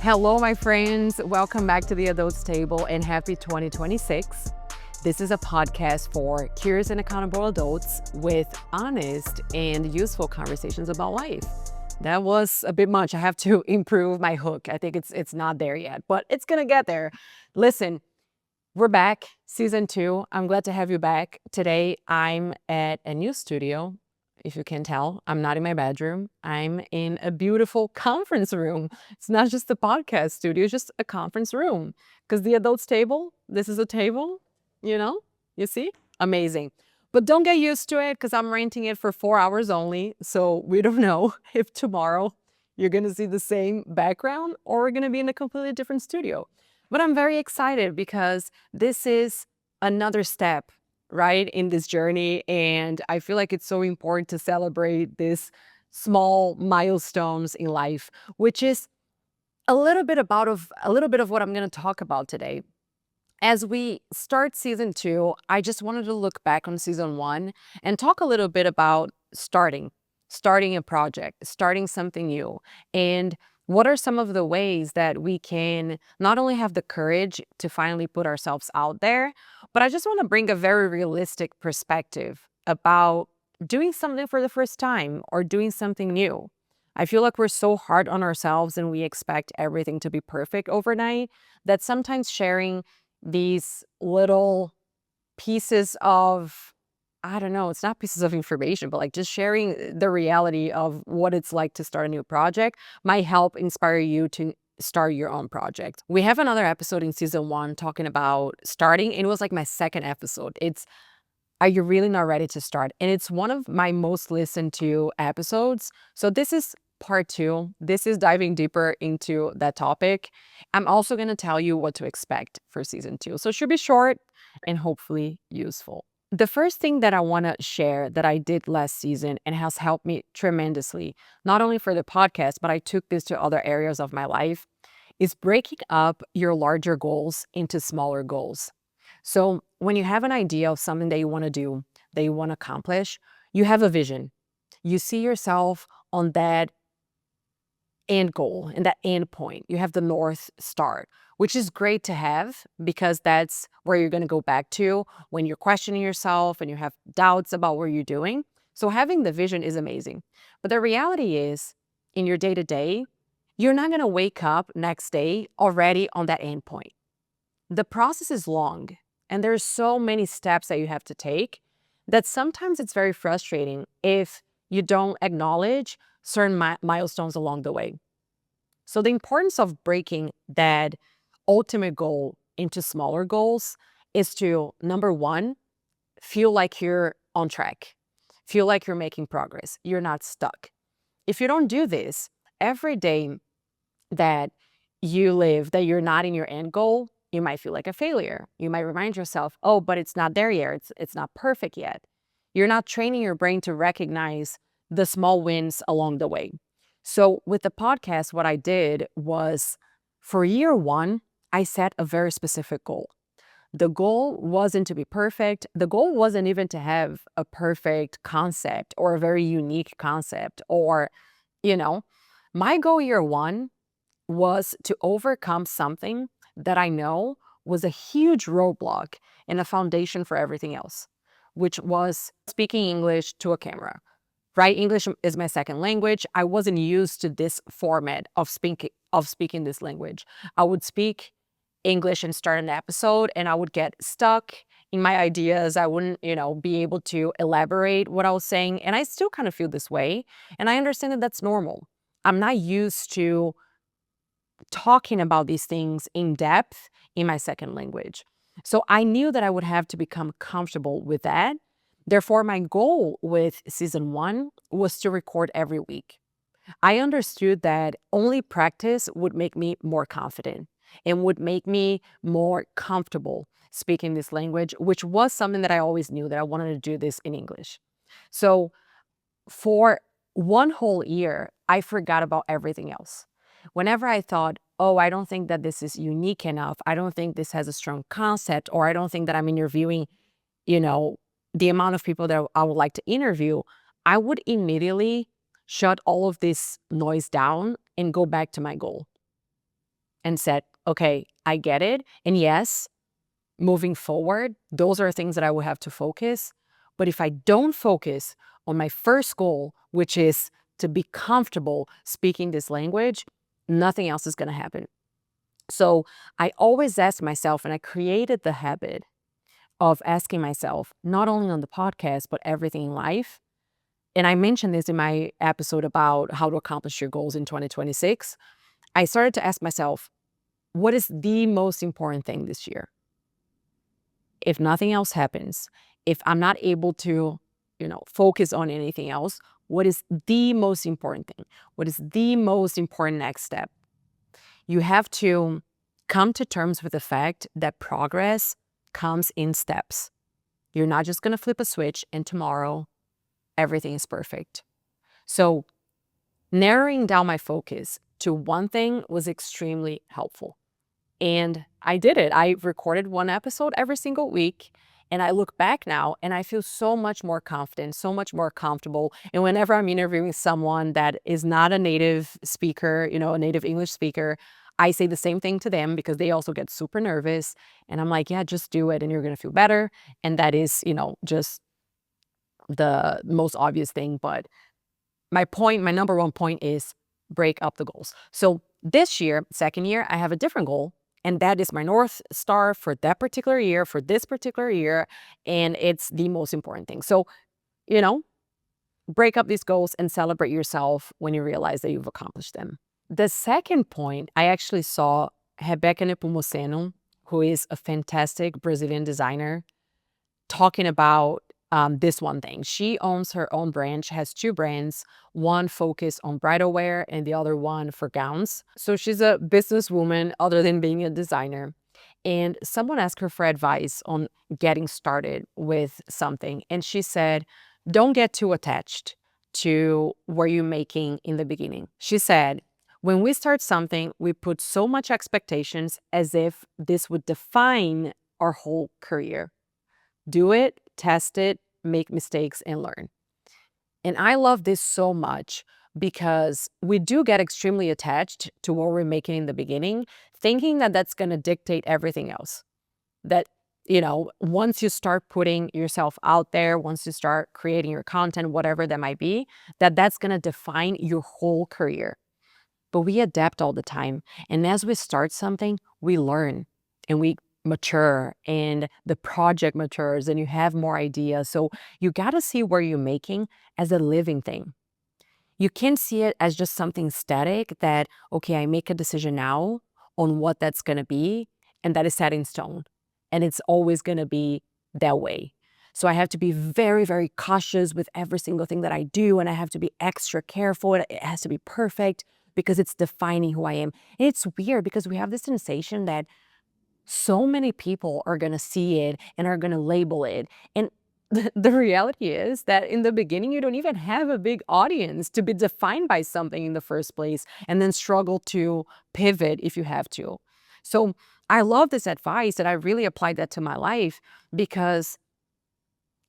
Hello, my friends. Welcome back to the Adults Table and happy 2026. This is a podcast for curious and accountable adults with honest and useful conversations about life. That was a bit much. I have to improve my hook. I think it's not there yet, but it's gonna get there. Listen, we're back, season 2. I'm glad to have you back. Today, I'm at a new studio. If you can tell, I'm not in my bedroom. I'm in a beautiful conference room. It's not just a podcast studio, it's just a conference room. Because the adults table, this is a table, you see? Amazing. But don't get used to it because I'm renting it for 4 hours only. So we don't know if tomorrow you're going to see the same background or we're going to be in a completely different studio. But I'm very excited because this is another step, right, in this journey. And I feel like it's so important to celebrate these small milestones in life, which is a little bit of what I'm going to talk about today. As we start season 2, I just wanted to look back on season 1 and talk a little bit about starting a project, starting something new, and what are some of the ways that we can not only have the courage to finally put ourselves out there, but I just want to bring a very realistic perspective about doing something for the first time or doing something new. I feel like we're so hard on ourselves and we expect everything to be perfect overnight that sometimes sharing these little pieces of, I don't know, it's not pieces of information, but like just sharing the reality of what it's like to start a new project might help inspire you to start your own project. We have another episode in season 1 talking about starting, and it was like my second episode. It's, are you really not ready to start? And it's one of my most listened to episodes. So this is part 2. This is diving deeper into that topic. I'm also going to tell you what to expect for season 2. So it should be short and hopefully useful. The first thing that I want to share that I did last season and has helped me tremendously, not only for the podcast, but I took this to other areas of my life, is breaking up your larger goals into smaller goals. So when you have an idea of something that you want to do, that you want to accomplish, you have a vision. You see yourself on that end goal and that end point. You have the North Star, which is great to have because that's where you're going to go back to when you're questioning yourself and you have doubts about what you're doing. So having the vision is amazing. But the reality is, in your day-to-day, you're not going to wake up next day already on that end point. The process is long and there's so many steps that you have to take that sometimes it's very frustrating if you don't acknowledge certain milestones along the way. So the importance of breaking that ultimate goal into smaller goals is to, number 1, feel like you're on track, feel like you're making progress, you're not stuck. If you don't do this, every day that you live, that you're not in your end goal, you might feel like a failure. You might remind yourself, oh, but it's not there yet. It's not perfect yet. You're not training your brain to recognize the small wins along the way. So with the podcast, what I did was for year 1, I set a very specific goal. The goal wasn't to be perfect. The goal wasn't even to have a perfect concept or a very unique concept or, my goal year 1 was to overcome something that I know was a huge roadblock and a foundation for everything else, which was speaking English to a camera, right? English is my second language. I wasn't used to this format of speaking this language. I would speak English and start an episode and I would get stuck in my ideas. I wouldn't, be able to elaborate what I was saying. And I still kind of feel this way. And I understand that that's normal. I'm not used to talking about these things in depth in my second language. So I knew that I would have to become comfortable with that. Therefore, my goal with season 1 was to record every week. I understood that only practice would make me more confident and would make me more comfortable speaking this language, which was something that I always knew that I wanted to do this in English. So for one whole year, I forgot about everything else. Whenever I thought, oh, I don't think that this is unique enough, I don't think this has a strong concept, or I don't think that I'm interviewing, the amount of people that I would like to interview, I would immediately shut all of this noise down and go back to my goal. and said, okay, I get it. And yes, moving forward, those are things that I will have to focus. But if I don't focus on my first goal, which is to be comfortable speaking this language, nothing else is going to happen. So I always ask myself, and I created the habit of asking myself, not only on the podcast, but everything in life. And I mentioned this in my episode about how to accomplish your goals in 2026. I started to ask myself, what is the most important thing this year? If nothing else happens, if I'm not able to, focus on anything else, what is the most important thing? What is the most important next step? You have to come to terms with the fact that progress comes in steps. You're not just going to flip a switch and tomorrow everything is perfect. So narrowing down my focus to one thing was extremely helpful. And I did it. I recorded one episode every single week. And I look back now and I feel so much more confident, so much more comfortable. And whenever I'm interviewing someone that is not a native speaker, a native English speaker, I say the same thing to them because they also get super nervous. And I'm like, yeah, just do it and you're going to feel better. And that is, just the most obvious thing. But my number one point is break up the goals. So this year, second year, I have a different goal. And that is my North Star for that particular year, for this particular year. And it's the most important thing. So, you know, break up these goals and celebrate yourself when you realize that you've accomplished them. The second point, I actually saw Rebeca Nepomuceno, who is a fantastic Brazilian designer, talking about this one thing. She owns her own brand. She has two brands, one focused on bridal wear and the other one for gowns. So she's a businesswoman other than being a designer. And someone asked her for advice on getting started with something. And she said, don't get too attached to what you're making in the beginning. She said, when we start something, we put so much expectations as if this would define our whole career. Do it, test it, make mistakes, and learn. And I love this so much because we do get extremely attached to what we're making in the beginning, thinking that that's going to dictate everything else. That, once you start putting yourself out there, once you start creating your content, whatever that might be, that's going to define your whole career. But we adapt all the time. And as we start something, we learn and we mature and the project matures and you have more ideas. So you got to see where you're making as a living thing. You can't see it as just something static that, okay, I make a decision now on what that's going to be and that is set in stone. And it's always going to be that way. So I have to be very, very cautious with every single thing that I do. And I have to be extra careful. It has to be perfect because it's defining who I am. And it's weird because we have this sensation that so many people are going to see it and are going to label it. And the reality is that in the beginning, you don't even have a big audience to be defined by something in the first place and then struggle to pivot if you have to. So I love this advice and I really applied that to my life because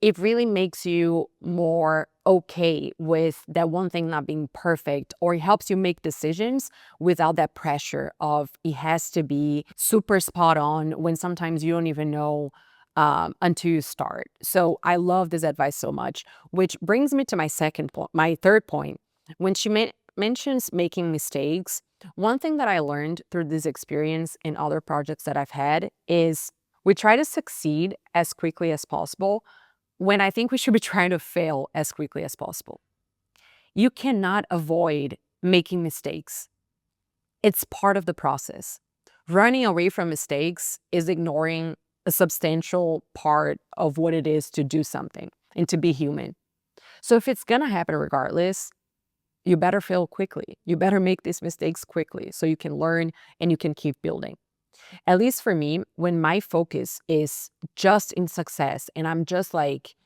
it really makes you more okay with that one thing not being perfect, or it helps you make decisions without that pressure of it has to be super spot on when sometimes you don't even know until you start. So I love this advice so much, which brings me to my third point. When she mentions making mistakes, one thing that I learned through this experience in other projects that I've had is we try to succeed as quickly as possible when I think we should be trying to fail as quickly as possible. You cannot avoid making mistakes. It's part of the process. Running away from mistakes is ignoring a substantial part of what it is to do something and to be human. So if it's going to happen regardless, you better fail quickly. You better make these mistakes quickly so you can learn and you can keep building. At least for me, when my focus is just in success and I'm just like,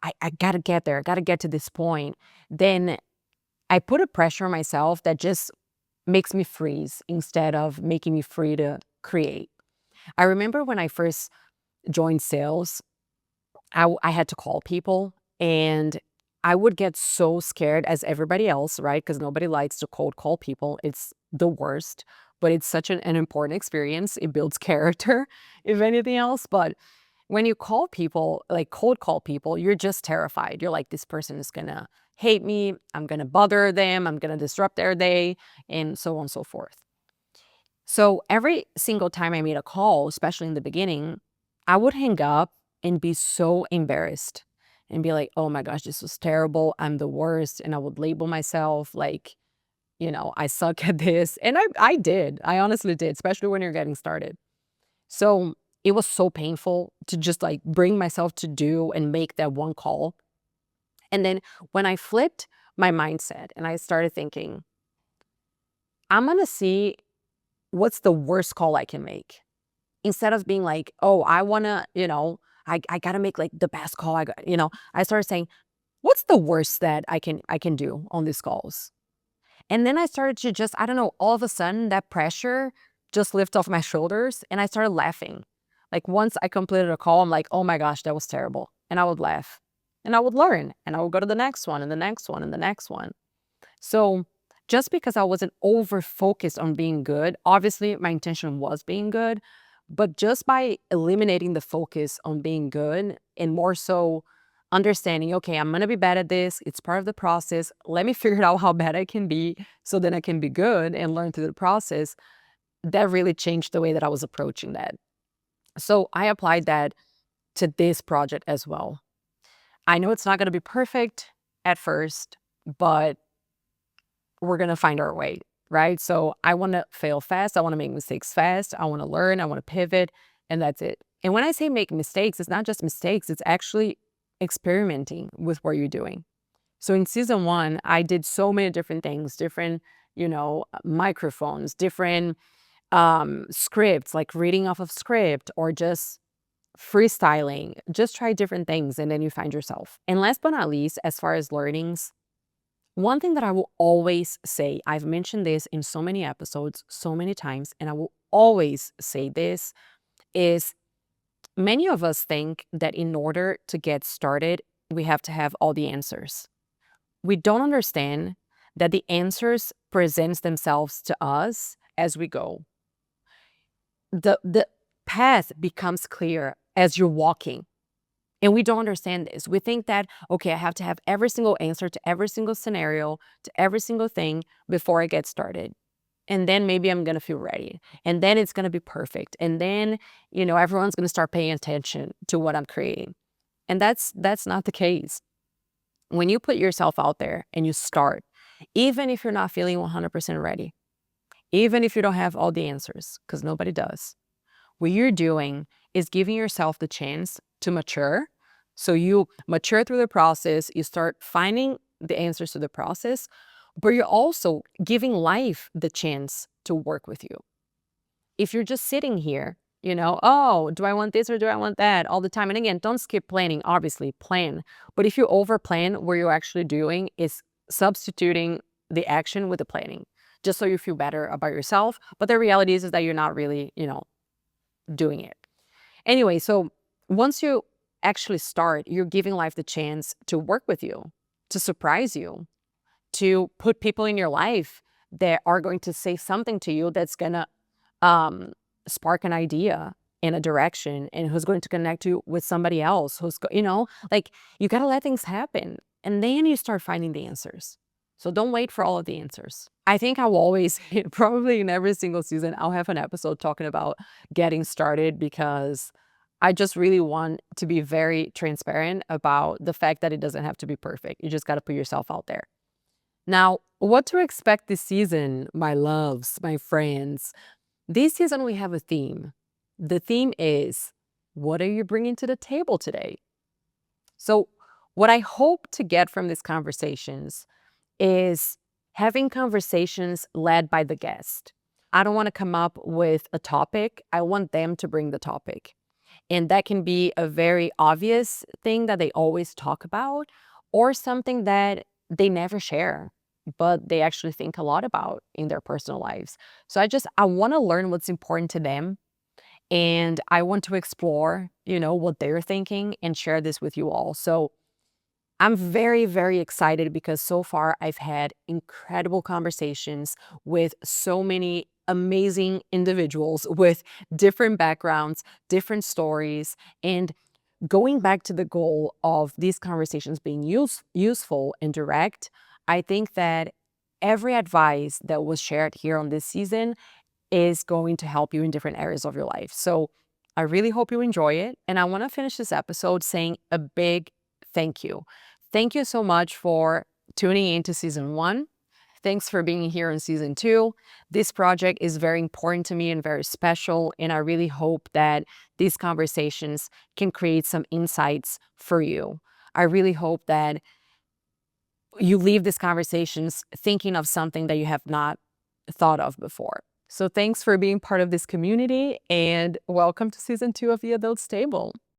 I gotta get there, I gotta get to this point, then I put a pressure on myself that just makes me freeze instead of making me free to create. I remember when I first joined sales, I had to call people and I would get so scared as everybody else, right? Because nobody likes to cold call people. It's the worst. but it's such an important experience. It builds character, if anything else. But when you call people, like cold call people, you're just terrified. You're like, this person is gonna hate me. I'm gonna bother them. I'm gonna disrupt their day, and so on and so forth. So every single time I made a call, especially in the beginning, I would hang up and be so embarrassed and be like, oh my gosh, this was terrible. I'm the worst. And I would label myself like, I suck at this. And I did. I honestly did, especially when you're getting started. So it was so painful to just like bring myself to do and make that one call. And then when I flipped my mindset and I started thinking, I'm going to see what's the worst call I can make. Instead of being like, oh, I want to, I got to make like the best call I started saying, what's the worst that I can do on these calls? And then I started to just, I don't know, all of a sudden that pressure just lifted off my shoulders and I started laughing. Like once I completed a call, I'm like, oh my gosh, that was terrible. And I would laugh and I would learn and I would go to the next one and the next one and the next one. So just because I wasn't over focused on being good, obviously my intention was being good, but just by eliminating the focus on being good and more so understanding, okay, I'm going to be bad at this. It's part of the process. Let me figure out how bad I can be so then I can be good and learn through the process. That really changed the way that I was approaching that. So I applied that to this project as well. I know it's not going to be perfect at first, but we're going to find our way, right? So I want to fail fast. I want to make mistakes fast. I want to learn. I want to pivot, and that's it. And when I say make mistakes, it's not just mistakes, it's actually experimenting with what you're doing. So in season 1, I did so many different things, different, microphones, different scripts, like reading off of script or just freestyling. Just try different things and then you find yourself. And last but not least, as far as learnings, one thing that I will always say, I've mentioned this in so many episodes, so many times, and I will always say this, is many of us think that in order to get started, we have to have all the answers. We don't understand that the answers presents themselves to us as we go. The path becomes clear as you're walking. And we don't understand this. We think that, okay, I have to have every single answer to every single scenario, to every single thing before I get started. And then maybe I'm going to feel ready. And then it's going to be perfect. And then, everyone's going to start paying attention to what I'm creating. And that's not the case. When you put yourself out there and you start, even if you're not feeling 100% ready, even if you don't have all the answers, because nobody does, what you're doing is giving yourself the chance to mature. So you mature through the process, you start finding the answers to the process, but you're also giving life the chance to work with you. If you're just sitting here, oh, do I want this or do I want that all the time? And again, don't skip planning, obviously, plan. But if you over plan, what you're actually doing is substituting the action with the planning, just so you feel better about yourself. But the reality is that you're not really, doing it. Anyway, so once you actually start, you're giving life the chance to work with you, to surprise you, to put people in your life that are going to say something to you that's going to spark an idea in a direction and who's going to connect you with somebody else who's, like you got to let things happen and then you start finding the answers. So don't wait for all of the answers. I think I will always, probably in every single season, I'll have an episode talking about getting started because I just really want to be very transparent about the fact that it doesn't have to be perfect. You just got to put yourself out there. Now, what to expect this season, my loves, my friends? This season, we have a theme. The theme is, what are you bringing to the table today? So what I hope to get from these conversations is having conversations led by the guest. I don't want to come up with a topic. I want them to bring the topic. And that can be a very obvious thing that they always talk about or something that they never share, but they actually think a lot about in their personal lives. So I want to learn what's important to them. And I want to explore, what they're thinking and share this with you all. So I'm very, very excited because so far I've had incredible conversations with so many amazing individuals with different backgrounds, different stories, and going back to the goal of these conversations being useful and direct. I think that every advice that was shared here on this season is going to help you in different areas of your life. So I really hope you enjoy it. And I want to finish this episode saying a big thank you. Thank you so much for tuning in to season 1. Thanks for being here in season 2. This project is very important to me and very special. And I really hope that these conversations can create some insights for you. I really hope that you leave these conversations thinking of something that you have not thought of before. So thanks for being part of this community, and welcome to season 2 of The Adults Table.